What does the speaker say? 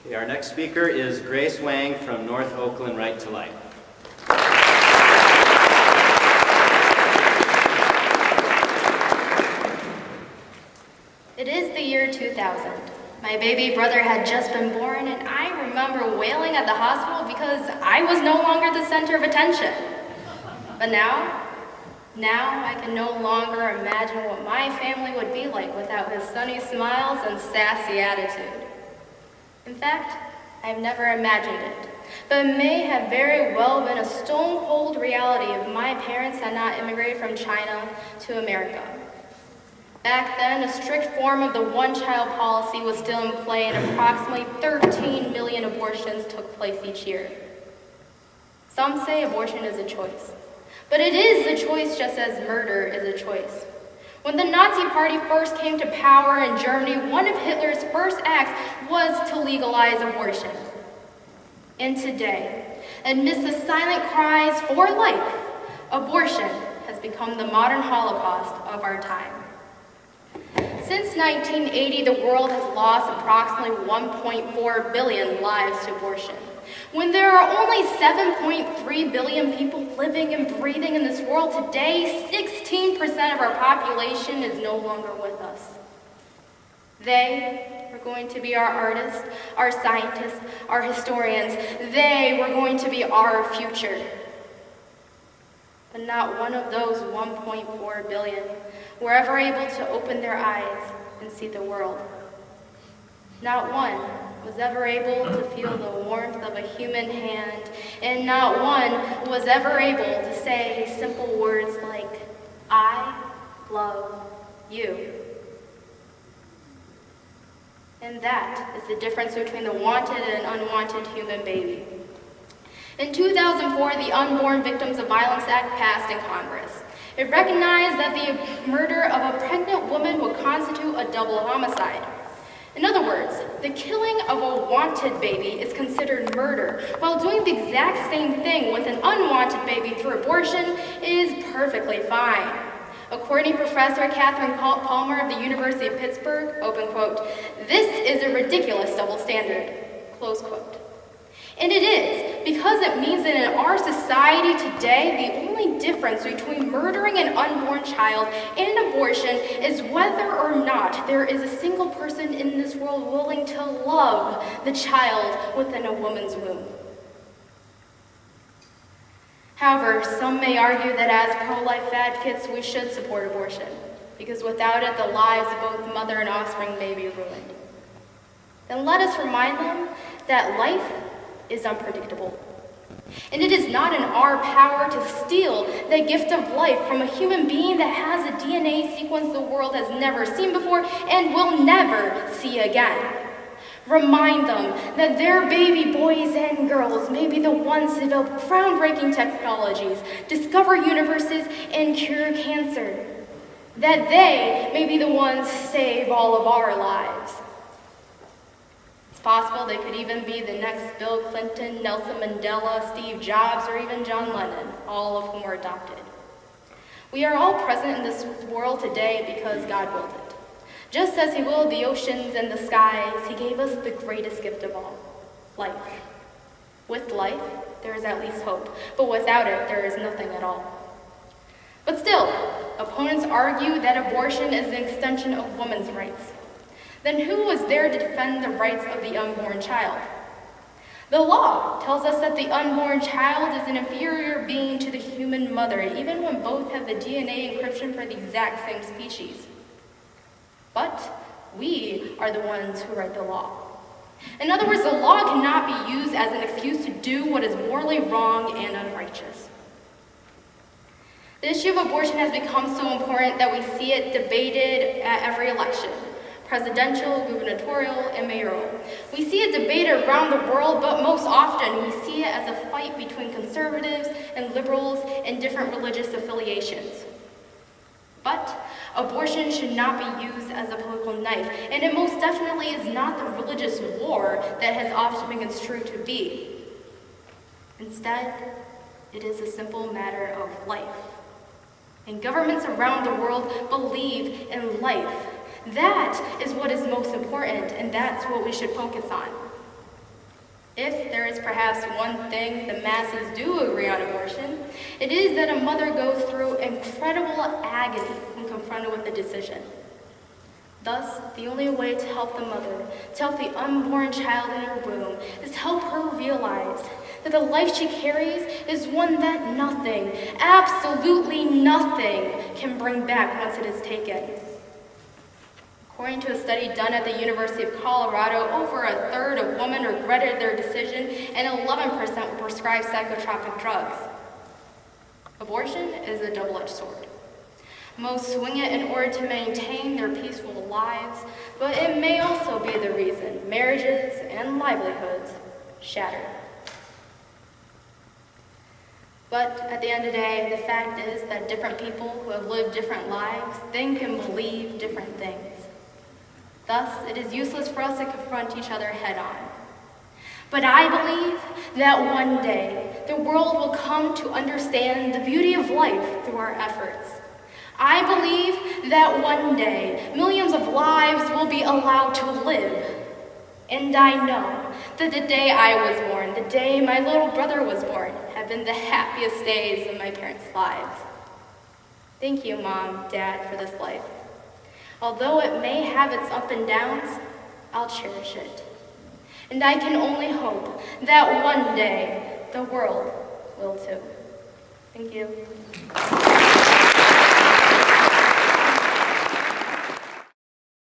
Okay, our next speaker is Grace Wang from North Oakland Right to Life. It is the year 2000. My baby brother had just been born, and I remember wailing at the hospital because I was no longer the center of attention. But now I can no longer imagine what my family would be like without his sunny smiles and sassy attitude. In fact, I've never imagined it, but it may have very well been a stone-cold reality if my parents had not immigrated from China to America. Back then, a strict form of the one-child policy was still in play, and approximately 13 million abortions took place each year. Some say abortion is a choice, but it is a choice just as murder is a choice. When the Nazi Party first came to power in Germany, one of Hitler's first acts was to legalize abortion. And today, amidst the silent cries for life, abortion has become the modern Holocaust of our time. Since 1980, the world has lost approximately 1.4 billion lives to abortion. When there are only 7.3 billion people living and breathing in this world today, 16% of our population is no longer with us. They were going to be our artists, our scientists, our historians. They were going to be our future. But not one of those 1.4 billion were ever able to open their eyes and see the world. Not one was ever able to feel the warmth of a human hand, and not one was ever able to say simple words like, "I love you." And that is the difference between the wanted and unwanted human baby. In 2004, the Unborn Victims of Violence Act passed in Congress. It recognized that the murder of a pregnant woman would constitute a double homicide. In other words, the killing of a wanted baby is considered murder, while doing the exact same thing with an unwanted baby through abortion is perfectly fine. According to Professor Catherine Palmer of the University of Pittsburgh, open quote, "This is a ridiculous double standard," close quote. And it is, because it means that in our society today, the only difference between murdering an unborn child and abortion is whether or not there is a single person in this world willing to love the child within a woman's womb. However, some may argue that as pro-life advocates, we should support abortion, because without it, the lives of both mother and offspring may be ruined. Then let us remind them that life is unpredictable. And it is not in our power to steal the gift of life from a human being that has a DNA sequence the world has never seen before and will never see again. Remind them that their baby boys and girls may be the ones to develop groundbreaking technologies, discover universes, and cure cancer. That they may be the ones to save all of our lives. It's possible they could even be the next Bill Clinton, Nelson Mandela, Steve Jobs, or even John Lennon, all of whom were adopted. We are all present in this world today because God willed it. Just as He willed the oceans and the skies, He gave us the greatest gift of all, life. With life, there is at least hope, but without it, there is nothing at all. But still, opponents argue that abortion is an extension of women's rights. Then who was there to defend the rights of the unborn child? The law tells us that the unborn child is an inferior being to the human mother, even when both have the DNA encryption for the exact same species. But we are the ones who write the law. In other words, the law cannot be used as an excuse to do what is morally wrong and unrighteous. The issue of abortion has become so important that we see it debated at every election. Presidential, gubernatorial, and mayoral. We see it debated around the world, but most often we see it as a fight between conservatives and liberals and different religious affiliations. But abortion should not be used as a political knife, and it most definitely is not the religious war that has often been construed to be. Instead, it is a simple matter of life. And governments around the world believe in life. That is what is most important, and that's what we should focus on. If there is perhaps one thing the masses do agree on abortion, it is that a mother goes through incredible agony when confronted with the decision. Thus, the only way to help the mother, to help the unborn child in her womb, is to help her realize that the life she carries is one that nothing, absolutely nothing, can bring back once it is taken. According to a study done at the University of Colorado, over a third of women regretted their decision and 11% were prescribed psychotropic drugs. Abortion is a double-edged sword. Most swing it in order to maintain their peaceful lives, but it may also be the reason marriages and livelihoods shatter. But at the end of the day, the fact is that different people who have lived different lives think and believe different things. Thus, it is useless for us to confront each other head-on. But I believe that one day, the world will come to understand the beauty of life through our efforts. I believe that one day, millions of lives will be allowed to live. And I know that the day I was born, the day my little brother was born, have been the happiest days of my parents' lives. Thank you, Mom, Dad, for this life. Although it may have its ups and downs, I'll cherish it. And I can only hope that one day the world will too. Thank you.